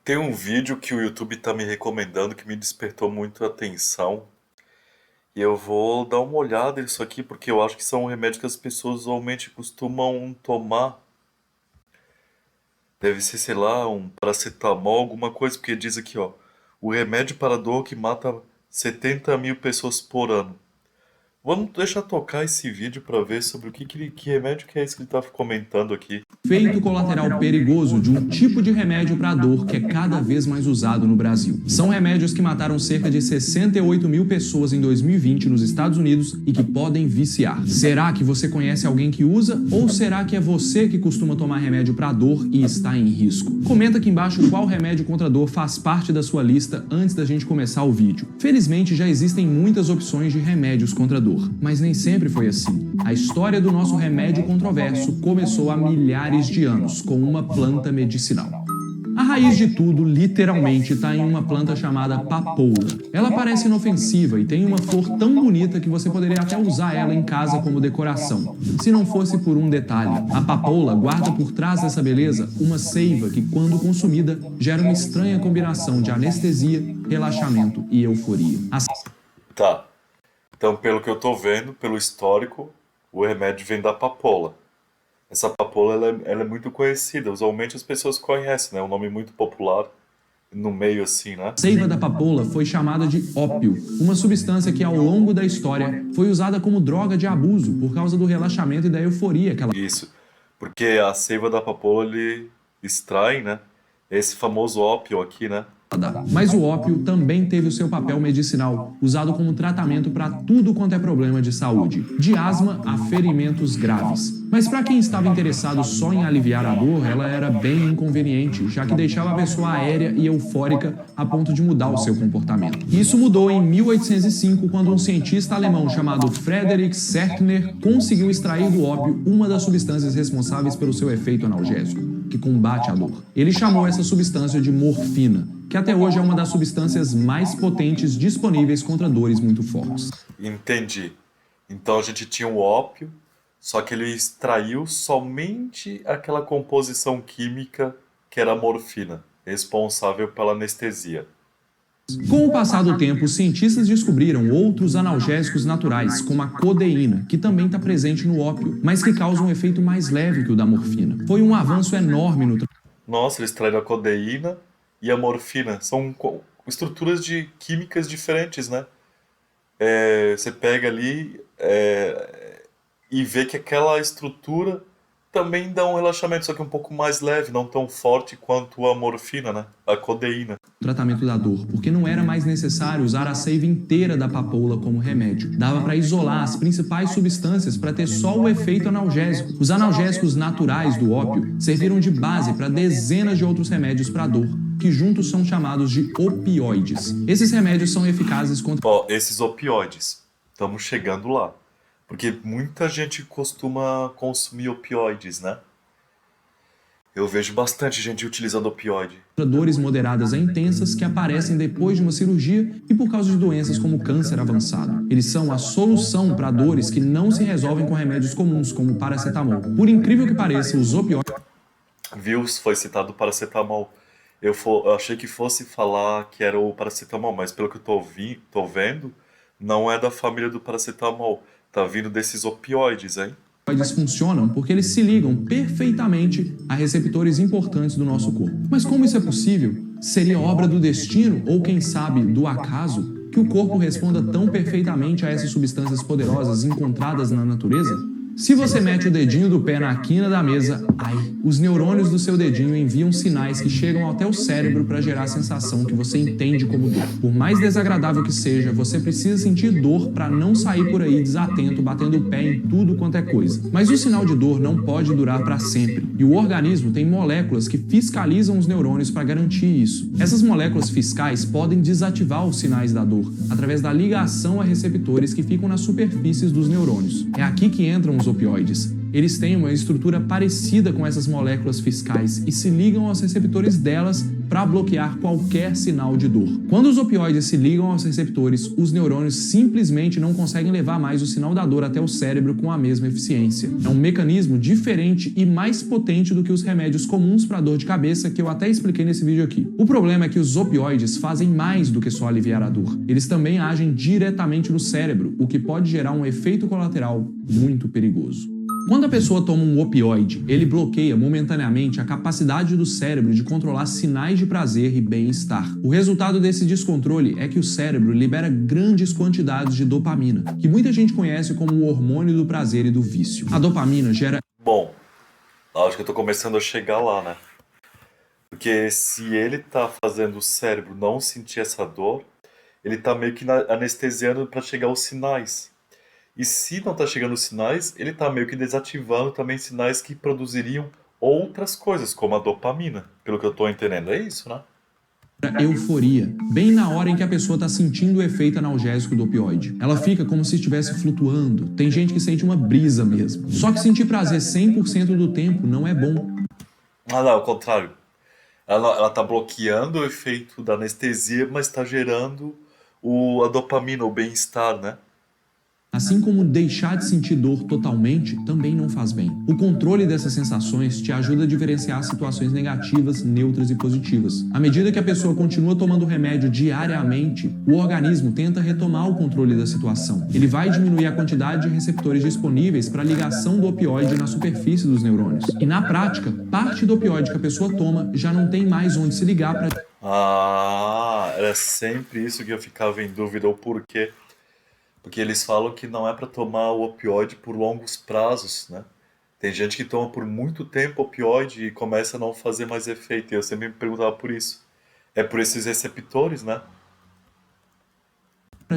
Tem um vídeo que o YouTube tá me recomendando que me despertou muito a atenção. E eu vou dar uma olhada nisso aqui porque eu acho que são remédios que as pessoas usualmente costumam tomar. Deve ser, sei lá, um paracetamol, alguma coisa, porque diz aqui, ó, o remédio para dor que mata 70 mil pessoas por ano. Vamos deixar tocar esse vídeo para ver sobre que remédio que é esse que ele tá comentando aqui. Efeito colateral perigoso de um tipo de remédio para dor que é cada vez mais usado no Brasil. São remédios que mataram cerca de 68 mil pessoas em 2020 nos Estados Unidos e que podem viciar. Será que você conhece alguém que usa ou será que é você que costuma tomar remédio para dor e está em risco? Comenta aqui embaixo qual remédio contra dor faz parte da sua lista antes da gente começar o vídeo. Felizmente já existem muitas opções de remédios contra dor, mas nem sempre foi assim. A história do nosso remédio controverso começou há milhares de anos com uma planta medicinal. A raiz de tudo, literalmente, está em uma planta chamada papoula. Ela parece inofensiva e tem uma flor tão bonita que você poderia até usar ela em casa como decoração. Se não fosse por um detalhe, a papoula guarda por trás dessa beleza uma seiva que, quando consumida, gera uma estranha combinação de anestesia, relaxamento e euforia. Tá. Então, pelo que eu tô vendo, pelo histórico, o remédio vem da papoula. Essa papoula ela é muito conhecida, usualmente as pessoas conhecem, né? É um nome muito popular no meio assim, né? A seiva da papoula foi chamada de ópio, uma substância que ao longo da história foi usada como droga de abuso por causa do relaxamento e da euforia que ela... Isso, porque a seiva da papoula ele extrai, né? Esse famoso ópio aqui, né? Mas o ópio também teve o seu papel medicinal, usado como tratamento para tudo quanto é problema de saúde, de asma a ferimentos graves. Mas para quem estava interessado só em aliviar a dor, ela era bem inconveniente, já que deixava a pessoa aérea e eufórica a ponto de mudar o seu comportamento. Isso mudou em 1805, quando um cientista alemão chamado Friedrich Certner conseguiu extrair do ópio uma das substâncias responsáveis pelo seu efeito analgésico, que combate a dor. Ele chamou essa substância de morfina, que até hoje é uma das substâncias mais potentes disponíveis contra dores muito fortes. Entendi. Então a gente tinha o ópio, só que ele extraiu somente aquela composição química que era a morfina, responsável pela anestesia. Com o passar do tempo, os cientistas descobriram outros analgésicos naturais, como a codeína, que também está presente no ópio, mas que causa um efeito mais leve que o da morfina. Foi um avanço enorme no... Nossa, eles extraíram a codeína e a morfina. São estruturas de químicas diferentes, né? Você pega ali e vê que aquela estrutura também dá um relaxamento, só que um pouco mais leve, não tão forte quanto a morfina, né? A codeína. Tratamento da dor, porque não era mais necessário usar a seiva inteira da papoula como remédio. Dava para isolar as principais substâncias para ter só o efeito analgésico. Os analgésicos naturais do ópio serviram de base para dezenas de outros remédios para dor, que juntos são chamados de opioides. Esses remédios são eficazes contra... Esses opioides, estamos chegando lá. Porque muita gente costuma consumir opioides, né? Eu vejo bastante gente utilizando opioide. Dores moderadas a intensas que aparecem depois de uma cirurgia e por causa de doenças como câncer avançado. Eles são a solução para dores que não se resolvem com remédios comuns, como o paracetamol. Por incrível que pareça, os opioides... Viu? Foi citado o paracetamol. Eu achei que fosse falar que era o paracetamol, mas pelo que eu tô vendo, não é da família do paracetamol. Tá vindo desses opioides, hein? Opioides funcionam porque eles se ligam perfeitamente a receptores importantes do nosso corpo. Mas como isso é possível? Seria obra do destino ou, quem sabe, do acaso que o corpo responda tão perfeitamente a essas substâncias poderosas encontradas na natureza? Se você mete o dedinho do pé na quina da mesa, os neurônios do seu dedinho enviam sinais que chegam até o cérebro para gerar a sensação que você entende como dor. Por mais desagradável que seja, você precisa sentir dor para não sair por aí desatento, batendo o pé em tudo quanto é coisa. Mas o sinal de dor não pode durar para sempre, e o organismo tem moléculas que fiscalizam os neurônios para garantir isso. Essas moléculas fiscais podem desativar os sinais da dor, através da ligação a receptores que ficam nas superfícies dos neurônios. É aqui que entram os opioides. Eles têm uma estrutura parecida com essas moléculas fiscais e se ligam aos receptores delas para bloquear qualquer sinal de dor. Quando os opioides se ligam aos receptores, os neurônios simplesmente não conseguem levar mais o sinal da dor até o cérebro com a mesma eficiência. É um mecanismo diferente e mais potente do que os remédios comuns para dor de cabeça que eu até expliquei nesse vídeo aqui. O problema é que os opioides fazem mais do que só aliviar a dor. Eles também agem diretamente no cérebro, o que pode gerar um efeito colateral muito perigoso. Quando a pessoa toma um opioide, ele bloqueia momentaneamente a capacidade do cérebro de controlar sinais de prazer e bem-estar. O resultado desse descontrole é que o cérebro libera grandes quantidades de dopamina, que muita gente conhece como o hormônio do prazer e do vício. A dopamina gera... Bom, acho que eu tô começando a chegar lá, né? Porque se ele tá fazendo o cérebro não sentir essa dor, ele tá meio que anestesiando para chegar aos sinais. E se não tá chegando os sinais, ele tá meio que desativando também sinais que produziriam outras coisas, como a dopamina. Pelo que eu tô entendendo, é isso, né? Euforia, bem na hora em que a pessoa está sentindo o efeito analgésico do opioide. Ela fica como se estivesse flutuando. Tem gente que sente uma brisa mesmo. Só que sentir prazer 100% do tempo não é bom. Ah, não, ao contrário. Ela tá bloqueando o efeito da anestesia, mas tá gerando a dopamina, o bem-estar, né? Assim como deixar de sentir dor totalmente também não faz bem. O controle dessas sensações te ajuda a diferenciar situações negativas, neutras e positivas. À medida que a pessoa continua tomando o remédio diariamente, o organismo tenta retomar o controle da situação. Ele vai diminuir a quantidade de receptores disponíveis para a ligação do opioide na superfície dos neurônios. E na prática, parte do opioide que a pessoa toma já não tem mais onde se ligar para... Ah, era sempre isso que eu ficava em dúvida, o porquê. Porque eles falam que não é para tomar o opioide por longos prazos, né? Tem gente que toma por muito tempo opioide e começa a não fazer mais efeito. E eu sempre me perguntava por isso. É por esses receptores, né?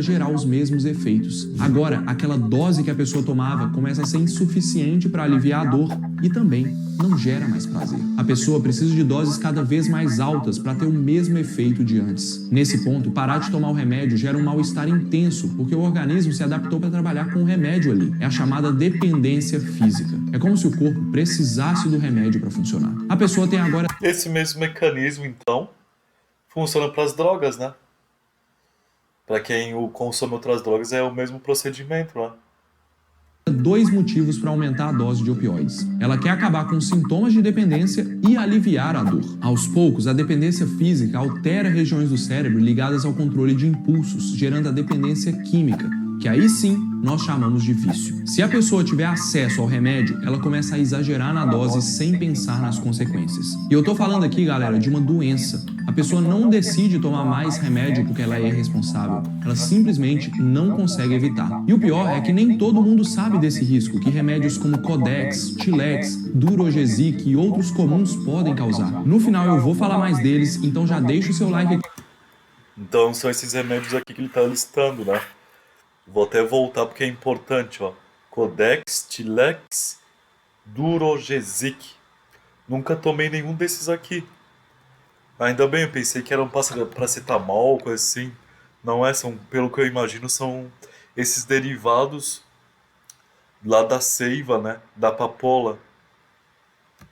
gerar os mesmos efeitos. Agora, aquela dose que a pessoa tomava começa a ser insuficiente para aliviar a dor e também não gera mais prazer. A pessoa precisa de doses cada vez mais altas para ter o mesmo efeito de antes. Nesse ponto, parar de tomar o remédio gera um mal-estar intenso, porque o organismo se adaptou para trabalhar com o remédio ali. É a chamada dependência física. É como se o corpo precisasse do remédio para funcionar. A pessoa tem agora... Esse mesmo mecanismo, então, funciona para as drogas, né? Para quem consome outras drogas é o mesmo procedimento, né? dois motivos para aumentar a dose de opioides. Ela quer acabar com os sintomas de dependência e aliviar a dor. Aos poucos, a dependência física altera regiões do cérebro ligadas ao controle de impulsos, gerando a dependência química, que aí sim nós chamamos de vício. Se a pessoa tiver acesso ao remédio, ela começa a exagerar na dose sem pensar nas consequências. E eu tô falando aqui, galera, de uma doença. A pessoa não decide tomar mais remédio porque ela é irresponsável. Ela simplesmente não consegue evitar. E o pior é que nem todo mundo sabe desse risco que remédios como Codex, Tilex, Durogesic e outros comuns podem causar. No final eu vou falar mais deles, então já deixa o seu like aqui. Então são esses remédios aqui que ele tá listando, né? Vou até voltar porque é importante, ó. Codex, Tilex, Durogesic. Nunca tomei nenhum desses aqui. Ainda bem, eu pensei que era um paracetamol, coisa assim. Não é, são, pelo que eu imagino, são esses derivados lá da seiva, né? Da papoula.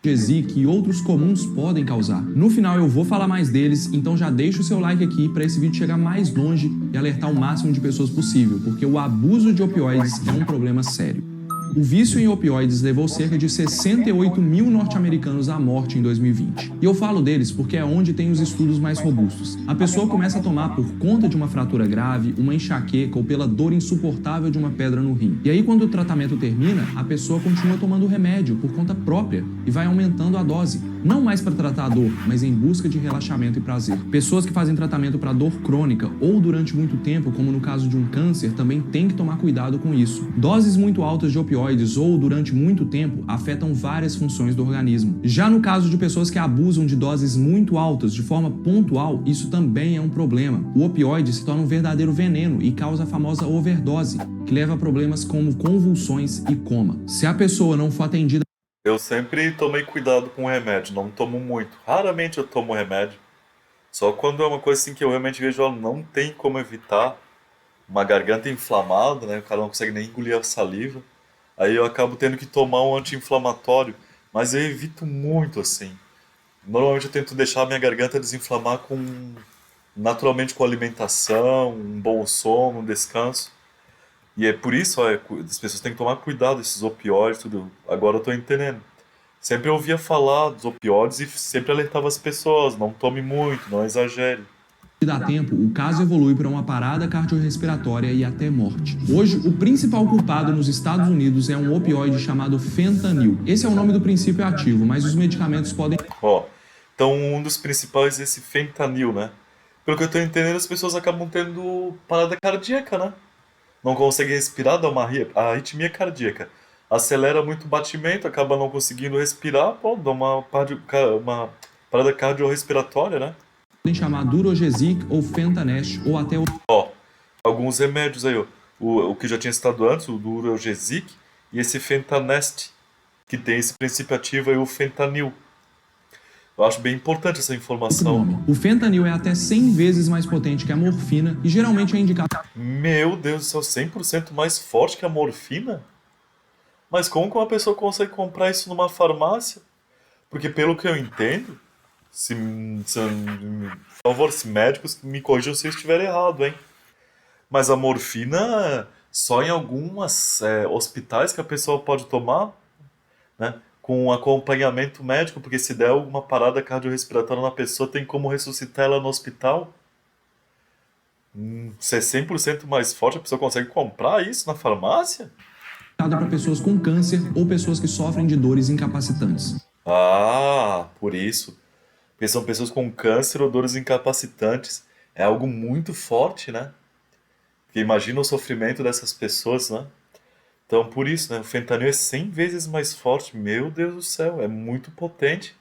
Gesic e outros comuns podem causar. No final eu vou falar mais deles, então já deixa o seu like aqui para esse vídeo chegar mais longe e alertar o máximo de pessoas possível, porque o abuso de opioides é um problema sério. O vício em opioides levou cerca de 68 mil norte-americanos à morte em 2020. E eu falo deles porque é onde tem os estudos mais robustos. A pessoa começa a tomar por conta de uma fratura grave, uma enxaqueca ou pela dor insuportável de uma pedra no rim. E aí, quando o tratamento termina, a pessoa continua tomando o remédio por conta própria e vai aumentando a dose. Não mais para tratar a dor, mas em busca de relaxamento e prazer. Pessoas que fazem tratamento para dor crônica ou durante muito tempo, como no caso de um câncer, também têm que tomar cuidado com isso. Doses muito altas de opioides ou durante muito tempo afetam várias funções do organismo. Já no caso de pessoas que abusam de doses muito altas de forma pontual, isso também é um problema. O opioide se torna um verdadeiro veneno e causa a famosa overdose, que leva a problemas como convulsões e coma. Se a pessoa não for atendida... Eu sempre tomei cuidado com o remédio, não tomo muito. Raramente eu tomo remédio. Só quando é uma coisa assim que eu realmente vejo, ó, não tem como evitar. Uma garganta inflamada, né? O cara não consegue nem engolir a saliva. Aí eu acabo tendo que tomar um anti-inflamatório, mas eu evito muito assim. Normalmente eu tento deixar a minha garganta desinflamar naturalmente com alimentação, um bom sono, um descanso. E é por isso, ó, as pessoas têm que tomar cuidado desses opioides, tudo. Agora eu tô entendendo. Sempre eu ouvia falar dos opioides e sempre alertava as pessoas, não tome muito, não exagere. Se dá tempo, o caso evolui para uma parada cardiorrespiratória e até morte. Hoje, o principal culpado nos Estados Unidos é um opioide chamado fentanil. Esse é o nome do princípio ativo, mas os medicamentos podem... Ó, então um dos principais é esse fentanil, né? Pelo que eu tô entendendo, as pessoas acabam tendo parada cardíaca, né? Não conseguem respirar, dá uma arritmia cardíaca. Acelera muito o batimento, acaba não conseguindo respirar, pô, dá uma parada cardiorrespiratória, né? chamar Durogesic ou Fentanest ou até o... Ó, alguns remédios aí, ó. O que eu já tinha citado antes, o Durogesic e esse Fentanest, que tem esse princípio ativo aí, o fentanil. Eu acho bem importante essa informação. nome. O fentanil é até 100 vezes mais potente que a morfina e geralmente é indicado... Meu Deus do céu, 100% mais forte que a morfina? Mas como que uma pessoa consegue comprar isso numa farmácia? Porque pelo que eu entendo, por favor, se médicos me corrijam se eu estiver errado, hein? Mas a morfina só em algumas hospitais que a pessoa pode tomar, né? Com acompanhamento médico, porque se der alguma parada cardiorrespiratória na pessoa, tem como ressuscitar ela no hospital. Se é 100% mais forte, a pessoa consegue comprar isso na farmácia? para pessoas com câncer ou pessoas que sofrem de dores incapacitantes. Ah, por isso. Porque são pessoas com câncer ou dores incapacitantes. É algo muito forte, né? Porque imagina o sofrimento dessas pessoas, né? Então, por isso, né? O fentanil é 100 vezes mais forte. Meu Deus do céu, é muito potente.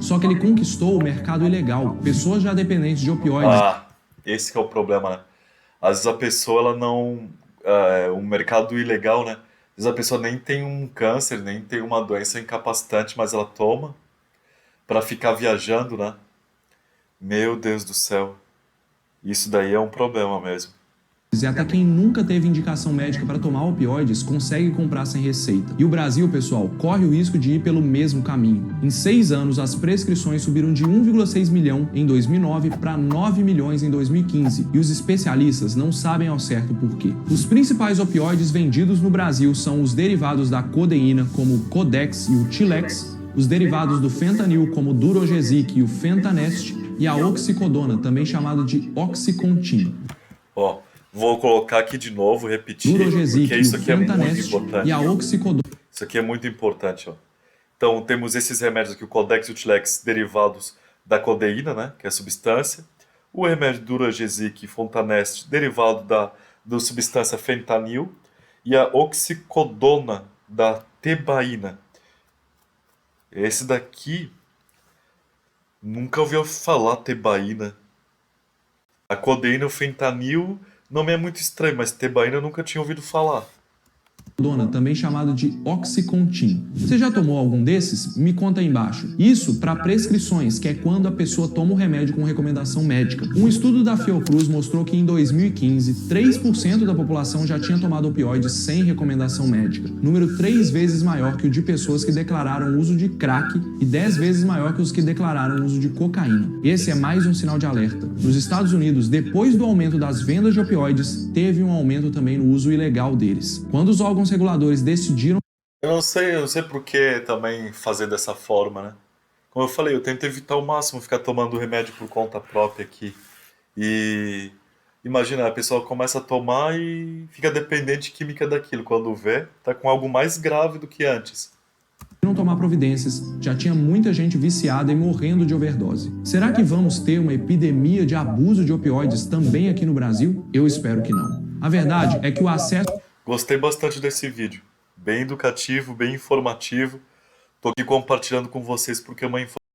Só que ele conquistou o mercado ilegal. Pessoas já dependentes de opioides... Ah, esse que é o problema, né? Às vezes a pessoa, ela não... um mercado ilegal, né? Às vezes a pessoa nem tem um câncer, nem tem uma doença incapacitante, mas ela toma pra ficar viajando, né? Meu Deus do céu. Isso daí é um problema mesmo. E até quem nunca teve indicação médica para tomar opioides consegue comprar sem receita. E o Brasil, pessoal, corre o risco de ir pelo mesmo caminho. Em 6 anos, as prescrições subiram de 1,6 milhão em 2009 para 9 milhões em 2015. E os especialistas não sabem ao certo por quê. Os principais opioides vendidos no Brasil são os derivados da codeína, como o Codex e o Tilex, os derivados do fentanil, como o Durogesic e o Fentanest, e a oxicodona, também chamado de Oxycontin. Ó, vou colocar aqui de novo, repetir, Durogesic porque e isso o aqui é muito Fentanest importante. e a oxicodona. Isso aqui é muito importante, ó. Então, temos esses remédios aqui, o Codex e o Tilex, derivados da codeína, né, que é a substância. O remédio Durogesic e Fontanest, derivado da substância fentanil. E a oxicodona, da tebaína. Esse daqui, nunca ouvi falar tebaína. A codeína e o fentanil não me é muito estranho, mas tebaína eu nunca tinha ouvido falar. Também chamado de Oxycontin. Você já tomou algum desses? Me conta aí embaixo. Isso para prescrições, que é quando a pessoa toma o remédio com recomendação médica. Um estudo da Fiocruz mostrou que em 2015, 3% da população já tinha tomado opioides sem recomendação médica. Número 3 vezes maior que o de pessoas que declararam o uso de crack e 10 vezes maior que os que declararam o uso de cocaína. Esse é mais um sinal de alerta. Nos Estados Unidos, depois do aumento das vendas de opioides, teve um aumento também no uso ilegal deles. Quando os órgãos reguladores decidiram... Eu não sei por que também fazer dessa forma, né? Como eu falei, eu tento evitar ao máximo ficar tomando remédio por conta própria aqui. E imagina, a pessoa começa a tomar e fica dependente química daquilo. Quando vê, tá com algo mais grave do que antes. não tomar providências, já tinha muita gente viciada e morrendo de overdose. Será que vamos ter uma epidemia de abuso de opioides também aqui no Brasil? Eu espero que não. A verdade é que o acesso... Gostei bastante desse vídeo. Bem educativo, bem informativo. Tô aqui compartilhando com vocês porque é uma informação